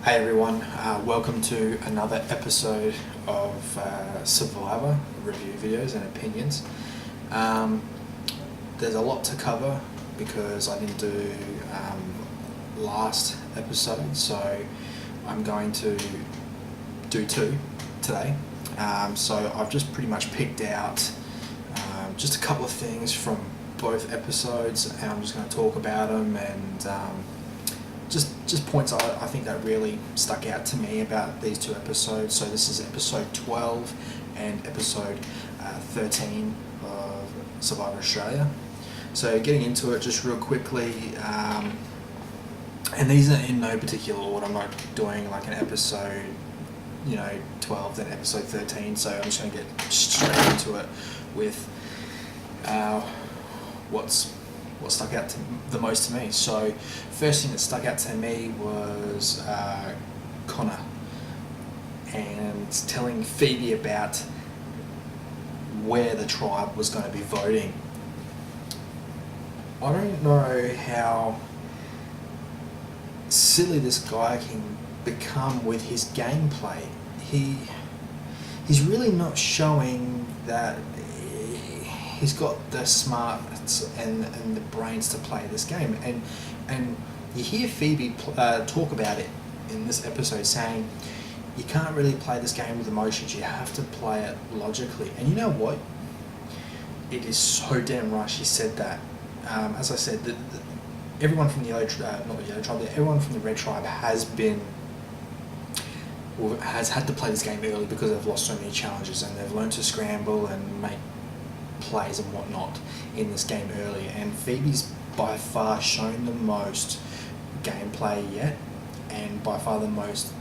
Hey everyone, welcome to another episode of Survivor review videos and opinions. There's a lot to cover because I didn't do last episode, so I'm going to do two today. So I've just pretty much picked out just a couple of things from both episodes, and I'm just going to talk about them and just points I think that really stuck out to me about these two episodes. So this is episode 12 and episode 13 of Survivor Australia. So getting into it just real quickly, and these are in no particular order. I'm not doing like an episode 12 then episode 13, so I'm just going to get straight into it with what stuck out the most to me. So first thing that stuck out to me was Connor and telling Phoebe about where the tribe was going to be voting. I don't know how silly this guy can become with his gameplay. He's really not showing that he's got the smarts and the brains to play this game, and you hear Phoebe talk about it in this episode, saying you can't really play this game with emotions, you have to play it logically. And you know what, it is so damn right she said that. As I said, everyone from the yellow tribe, not the yellow tribe, everyone from the red tribe has had to play this game early because they've lost so many challenges, and they've learned to scramble and make plays and whatnot in this game early, and Phoebe's by far shown the most gameplay yet, and by far the most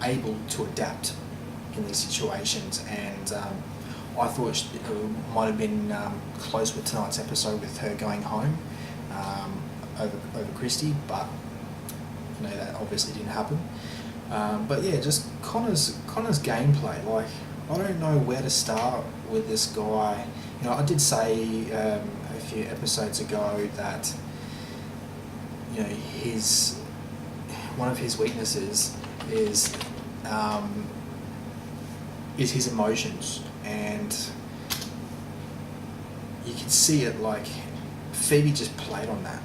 able to adapt in these situations. And I thought it might have been close with tonight's episode with her going home over Christy, but that obviously didn't happen. But yeah, just Connor's gameplay, like, I don't know where to start with this guy. I did say a few episodes ago that one of his weaknesses is his emotions, and you can see it. Like, Phoebe just played on that,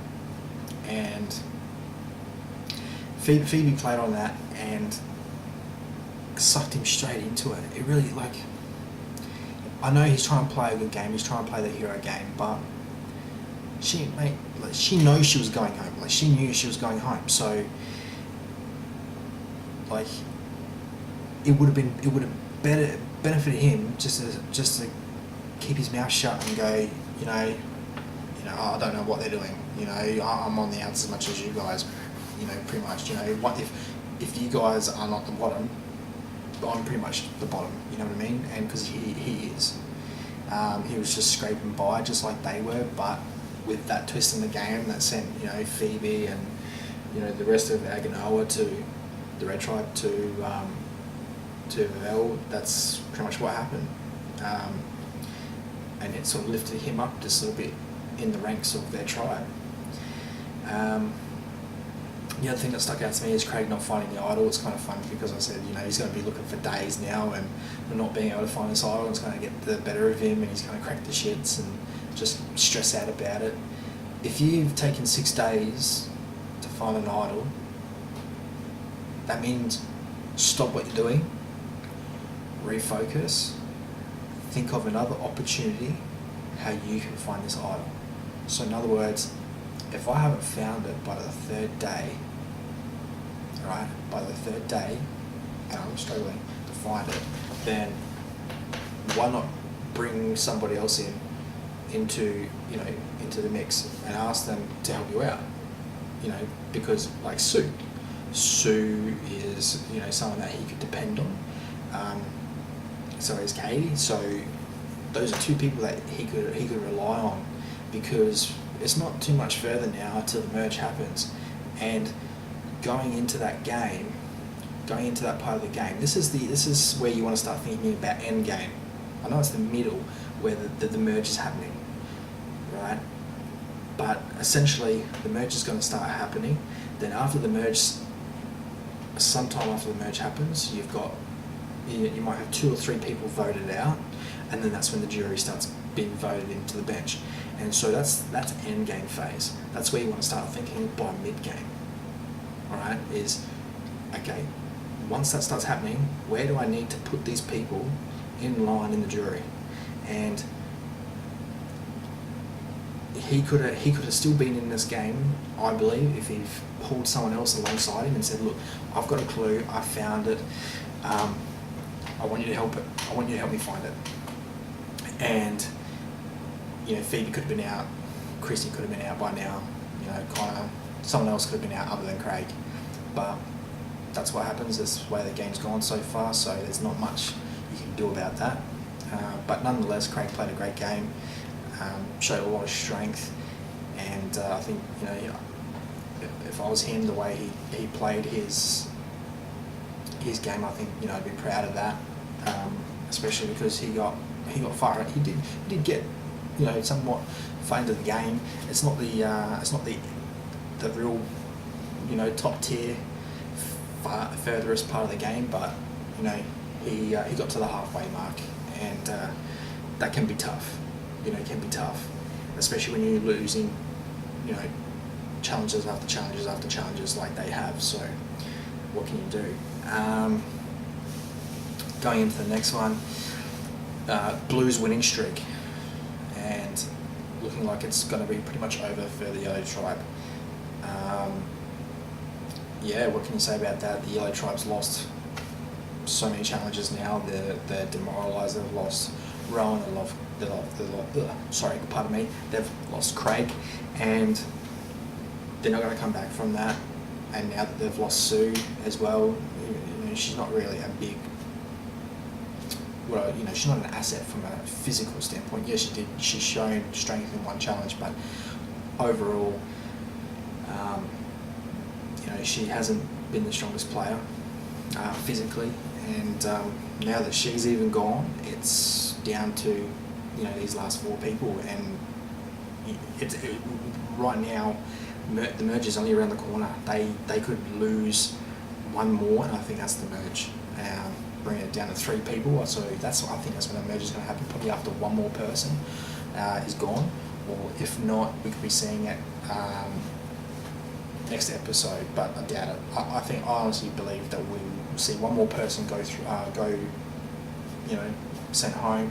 and Phoebe played on that and sucked him straight into it. It really, like, I know he's trying to play a good game, he's trying to play the hero game, but she knows she was going home. Like, she knew she was going home, so like it would have benefited him just to keep his mouth shut and go, I don't know what they're doing. I'm on the outs as much as you guys. Pretty much. What if you guys are not the bottom, I'm pretty much the bottom, you know what I mean? And because he is. He was just scraping by just like they were, but with that twist in the game that sent, Phoebe and, the rest of Aganoa to the Red Tribe to Vel, that's pretty much what happened. And it sort of lifted him up just a little bit in the ranks of their tribe. The other thing that stuck out to me is Craig not finding the idol. It's kind of funny because I said, he's going to be looking for days now, and not being able to find this idol is going to get the better of him, and he's going to crack the shits and just stress out about it. If you've taken 6 days to find an idol, that means stop what you're doing, refocus, think of another opportunity how you can find this idol. So in other words, if I haven't found it by the third day, and I'm struggling to find it, then why not bring somebody else into the mix and ask them to help you out? Because like Sue is someone that he could depend on. So is Katie. So those are two people that he could rely on, because it's not too much further now until the merge happens, and going into that part of the game, this is where you want to start thinking about end game. I know it's the middle where the merge is happening, right? But essentially, the merge is going to start happening. Then after the merge sometime after the merge happens, you might have 2 or 3 people voted out, and then that's when the jury starts being voted into the bench. And so that's end game phase. That's where you want to start thinking by mid game. Alright, is okay, once that starts happening, where do I need to put these people in line in the jury? And he could have still been in this game, I believe, if he pulled someone else alongside him and said, look, I've got a clue, I found it, I want you to help it, I want you to help me find it. And Phoebe could have been out, Christy could have been out by now, Connor, someone else could have been out other than Craig. But that's what happens, that's the way the game's gone so far, so there's not much you can do about that. But nonetheless, Craig played a great game, showed a lot of strength, and I think, if I was him, the way he played his game, I think, I'd be proud of that, especially because he got far. He did get, somewhat far into the game. It's not the real, top tier, furthest part of the game, but he got to the halfway mark, and that can be tough. It can be tough, especially when you're losing, challenges after challenges after challenges like they have. So what can you do? Going into the next one, Blues winning streak, and looking like it's going to be pretty much over for the Yellow Tribe. What can you say about that? The Yellow Tribe's lost so many challenges now. They're demoralised. They've lost Rowan. They've lost Craig, and they're not going to come back from that. And now that they've lost Sue as well, she's not really a big. She's not an asset from a physical standpoint. Yes, she's shown strength in one challenge, but overall, she hasn't been the strongest player physically. And now that she's even gone, it's down to these last 4 people, and right now the merge is only around the corner. They could lose one more, and I think that's the merge. Bring it down to 3 people. So I think that's when the merge is going to happen. Probably after one more person is gone, or if not, we could be seeing it next episode. But I doubt it. I honestly believe that we will see one more person go sent home,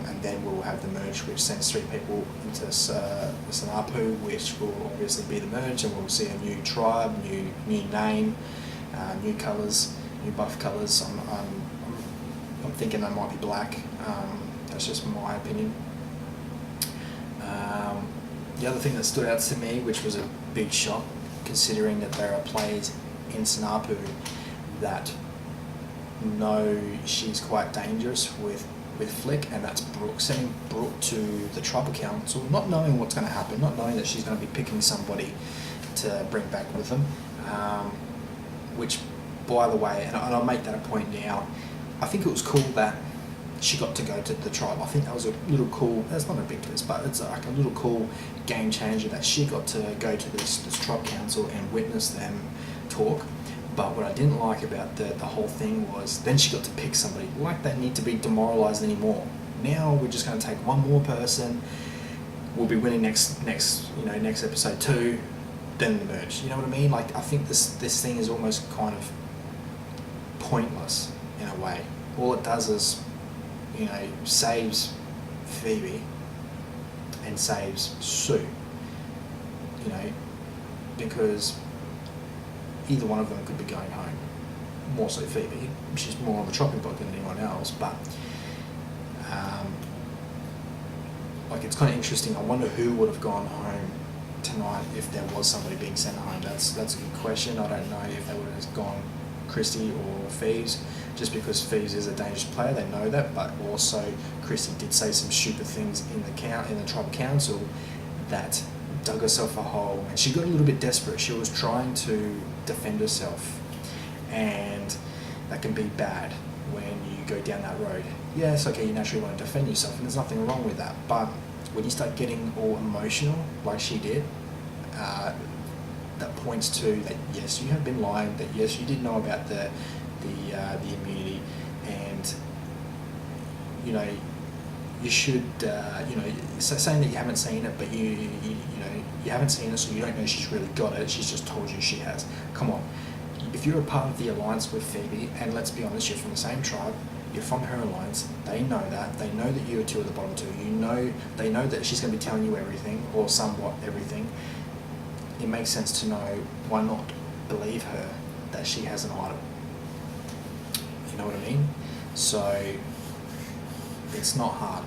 and then we'll have the merge, which sends 3 people into SurvivorAu, which will obviously be the merge, and we'll see a new tribe, new name, new colours, new buff colours. I'm thinking they might be black. That's just my opinion. The other thing that stood out to me, which was a big shock, considering that there are players in SurvivorAu that know she's quite dangerous with Flick, and that's Brooke. Sending Brooke to the Tribal Council, not knowing what's going to happen, not knowing that she's going to be picking somebody to bring back with them, which, by the way, and I'll make that a point now, I think it was cool that she got to go to the tribe. I think that was a little cool, that's not a big twist, but it's like a little cool game changer that she got to go to this Tribe Council and witness them talk. But what I didn't like about the whole thing was then she got to pick somebody. Like they need to be demoralised anymore. Now we're just going to take one more person. We'll be winning next episode 2, then the merge. You know what I mean? Like I think this thing is almost kind of pointless in a way. All it does is, saves Phoebe and saves Sue. Because either one of them could be going home. More so Phoebe. She's more on the chopping block than anyone else, but it's kind of interesting. I wonder who would have gone home tonight if there was somebody being sent home. That's a good question. I don't know if they would have gone Christy or Phoebes, just because Phoebes is a dangerous player. They know that, but also Christy did say some stupid things in the Tribal Council that dug herself a hole, and she got a little bit desperate. She was trying to defend herself, and that can be bad when you go down that road. Yes, okay, you naturally want to defend yourself, and there's nothing wrong with that, but when you start getting all emotional like she did, that points to that. Yes, you have been lying. That yes, you did know about the immunity, and you know, you should saying that you haven't seen it, but you haven't seen it, so you don't know she's really got it. She's just told you she has. Come on, if you're a part of the alliance with Phoebe, and let's be honest, you're from the same tribe. You're from her alliance. They know that. They know that you are two of the bottom two. They know that she's going to be telling you everything, or somewhat everything. It makes sense to know, why not believe her that she has an item. You know what I mean? So it's not hard.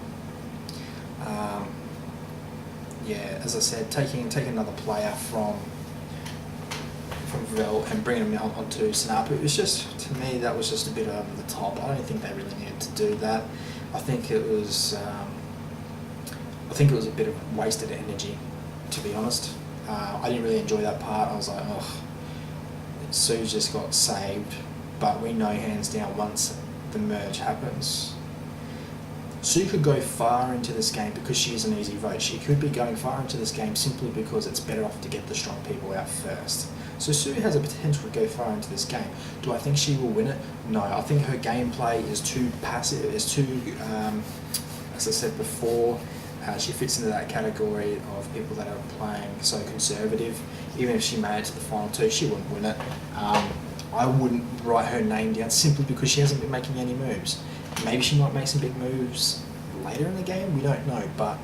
As I said, taking another player from Vel and bringing him onto Snap, it was just, to me, that was just a bit over the top. I don't think they really needed to do that. I think it was a bit of wasted energy, to be honest. I didn't really enjoy that part. I was like, oh, Sue just got saved, but we know hands down once the merge happens, Sue could go far into this game because she is an easy vote. She could be going far into this game simply because it's better off to get the strong people out first. So Sue has a potential to go far into this game. Do I think she will win it? No. I think her gameplay is too passive, is too, as I said before, she fits into that category of people that are playing so conservative. Even if she made it to the final two, she wouldn't win it. I wouldn't write her name down simply because she hasn't been making any moves. Maybe she might make some big moves later in the game, we don't know, but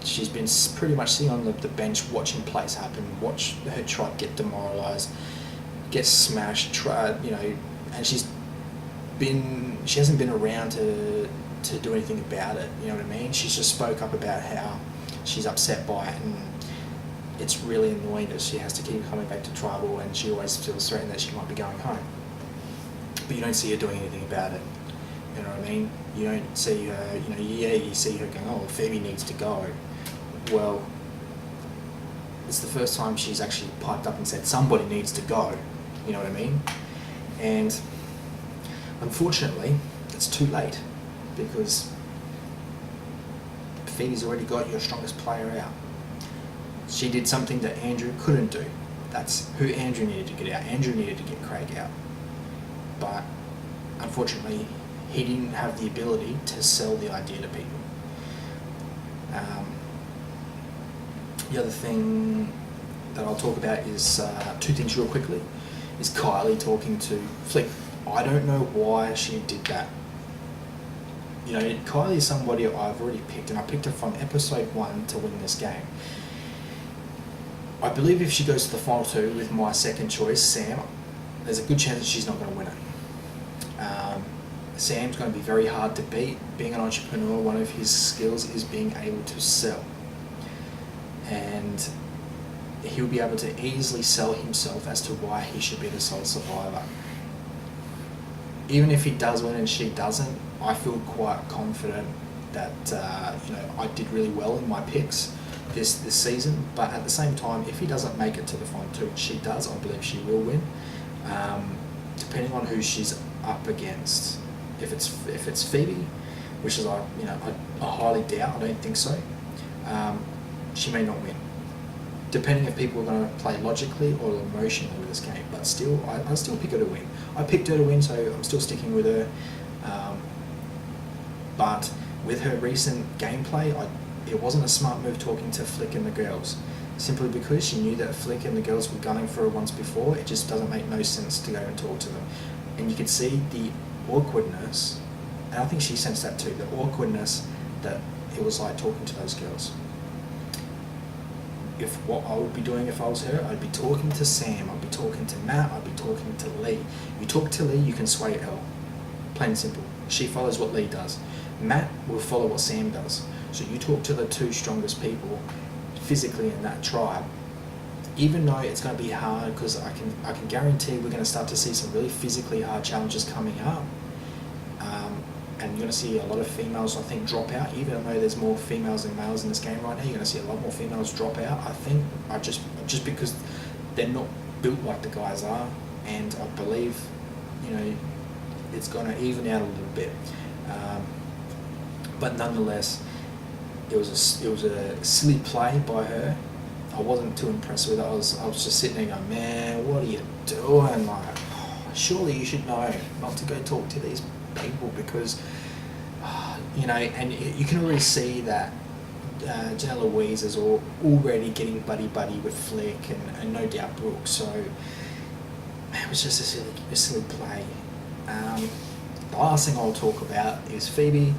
she's been pretty much sitting on the bench watching plays happen, watch her tribe get demoralised, get smashed, and she hasn't been around to do anything about it, you know what I mean? She's just spoke up about how she's upset by it, and it's really annoying that she has to keep coming back to tribal, and she always feels threatened that she might be going home. But you don't see her doing anything about it. You know what I mean? You don't see her, you see her going, oh, Phoebe needs to go. Well, it's the first time she's actually piped up and said somebody needs to go. You know what I mean? And unfortunately, it's too late because Phoebe's already got your strongest player out. She did something that Andrew couldn't do. That's who Andrew needed to get out. Andrew needed to get Craig out. But unfortunately, he didn't have the ability to sell the idea to people. The other thing that I'll talk about is two things real quickly. Is Kylie talking to Flick. I don't know why she did that. Kylie is somebody I've already picked, and I picked her from episode 1 to win this game. I believe if she goes to the final two with my second choice, Sam, there's a good chance that she's not going to win it. Sam's going to be very hard to beat. Being an entrepreneur, one of his skills is being able to sell. And he'll be able to easily sell himself as to why he should be the sole survivor. Even if he does win and she doesn't, I feel quite confident that I did really well in my picks this season. But at the same time, if he doesn't make it to the final two and she does, I believe she will win. Depending on who she's up against. If it's Phoebe, which is I highly doubt, I don't think so, she may not win. Depending if people are going to play logically or emotionally with this game, but still, I still pick her to win. I picked her to win, so I'm still sticking with her. But with her recent gameplay, it wasn't a smart move talking to Flick and the girls, simply because she knew that Flick and the girls were gunning for her once before. It just doesn't make no sense to go and talk to them. And you could see the awkwardness, and I think she sensed that too, the awkwardness that it was like talking to those girls. If what I would be doing if I was her, I'd be talking to Sam, I'd be talking to Matt, I'd be talking to Lee. You talk to Lee, you can sway Elle. Plain and simple. She follows what Lee does. Matt will follow what Sam does. So you talk to the two strongest people physically in that tribe. Even though it's going to be hard, because I can guarantee we're going to start to see some really physically hard challenges coming up, and you're going to see a lot of females, I think, drop out. Even though there's more females than males in this game right now, you're going to see a lot more females drop out. I think just because they're not built like the guys are, and I believe it's going to even out a little bit. But nonetheless, it was a silly play by her. I wasn't too impressed with it. I was just sitting there going, man, what are you doing? Like, surely you should know not to go talk to these people because, you know, and you can already see that Jenna Louise is already getting buddy with Flick and no doubt Brooke. So it was just a silly play. The last thing I'll talk about is Phoebe.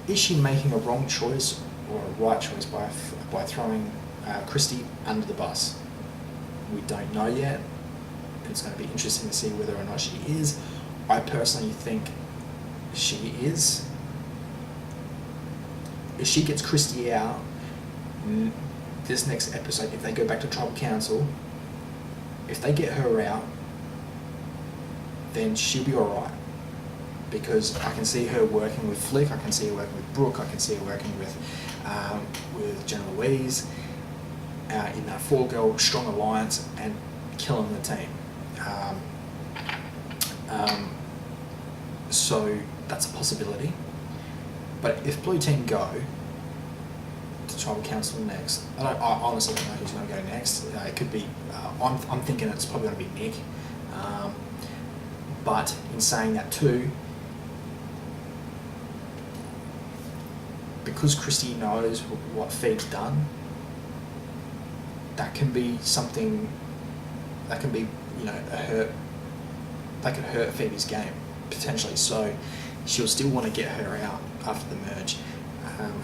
Is she making a wrong choice or a right choice by throwing Christy under the bus? We don't know yet. It's going to be interesting to see whether or not she is. I personally think she is. If she gets Christy out, this next episode, if they go back to Tribal Council, if they get her out, then she'll be alright. Because I can see her working with Flick, I can see her working with Brooke, I can see her working with Jenna Louise in that 4-girl strong alliance and killing the team. So that's a possibility. But if Blue Team go to Tribal Council next, I honestly don't know who's going to go next. It could be, I'm thinking it's probably going to be Nick. But in saying that too, because Christy knows what Phoebe's done, that can be something, that can be, you know, a hurt, that could hurt Phoebe's game, potentially. So she'll still want to get her out after the merge.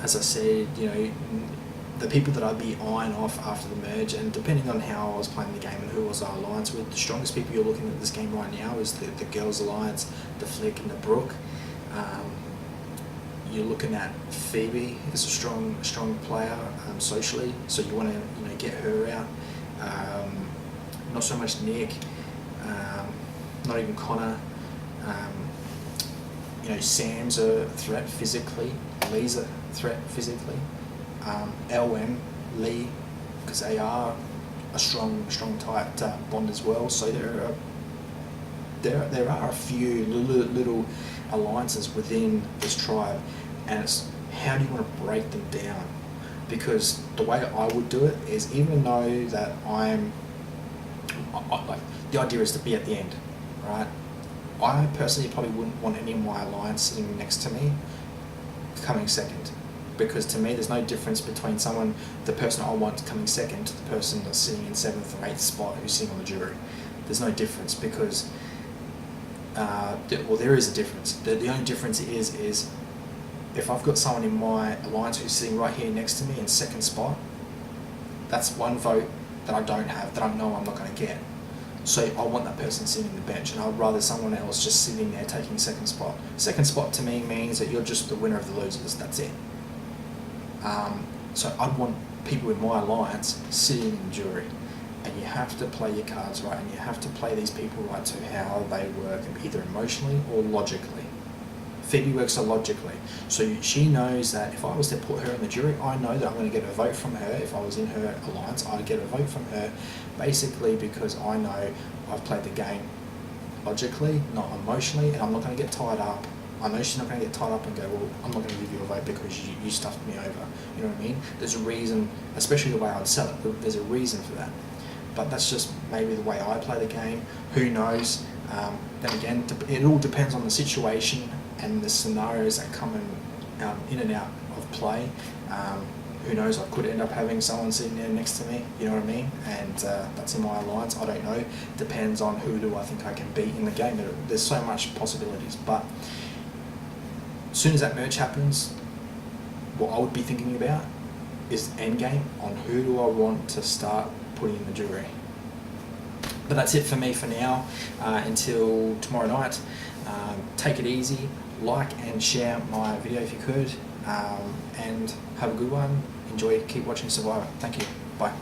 As I said, you know, the people that I'd be eyeing off after the merge, and depending on how I was playing the game and who was our alliance with, the strongest people you're looking at this game right now is the girls' alliance, the Flick and the Brooke. You're looking at Phoebe as a strong player socially, so you want to, you know, get her out. Not so much Nick, not even Connor. You know, Sam's a threat physically, Lee's a threat physically. LM, Lee, because they are a strong tight bond as well. So there are a few little alliances within this tribe, and it's how do you want to break them down? Because the way I would do it is, even though that I'm like, the idea is to be at the end, right? I personally probably wouldn't want any of my alliance sitting next to me coming second, because to me there's no difference between the person I want coming second to the person that's sitting in 7th or 8th spot who's sitting on the jury. There's no difference, because well, there is a difference. The only difference is if I've got someone in my alliance who's sitting right here next to me in 2nd spot, that's one vote that I don't have, that I know I'm not going to get. So I want that person sitting on the bench, and I'd rather someone else just sitting there taking 2nd spot. 2nd spot to me means that you're just the winner of the losers, that's it. So I'd want people in my alliance sitting in the jury, and you have to play your cards right, and you have to play these people right to how they work, either emotionally or logically. Phoebe works so logically, so she knows that if I was to put her in the jury, I know that I'm going to get a vote from her. If I was in her alliance, I'd get a vote from her, basically because I know I've played the game logically, not emotionally, and I'm not going to get tied up. I know she's not going to get tied up and go, well, I'm not going to give you a vote because you stuffed me over. You know what I mean? There's a reason, especially the way I'd sell it, there's a reason for that. But that's just maybe the way I play the game. Who knows? Then again, it all depends on the situation and the scenarios that come in and out of play. Who knows? I could end up having someone sitting there next to me. You know what I mean? And that's in my alliance. I don't know. Depends on who do I think I can beat in the game. There's so much possibilities. But as soon as that merge happens, what I would be thinking about is endgame on who do I want to start putting in the jury. But that's it for me for now. Until tomorrow night. Take it easy. Like and share my video if you could. And have a good one. Enjoy. Keep watching Survivor. Thank you. Bye.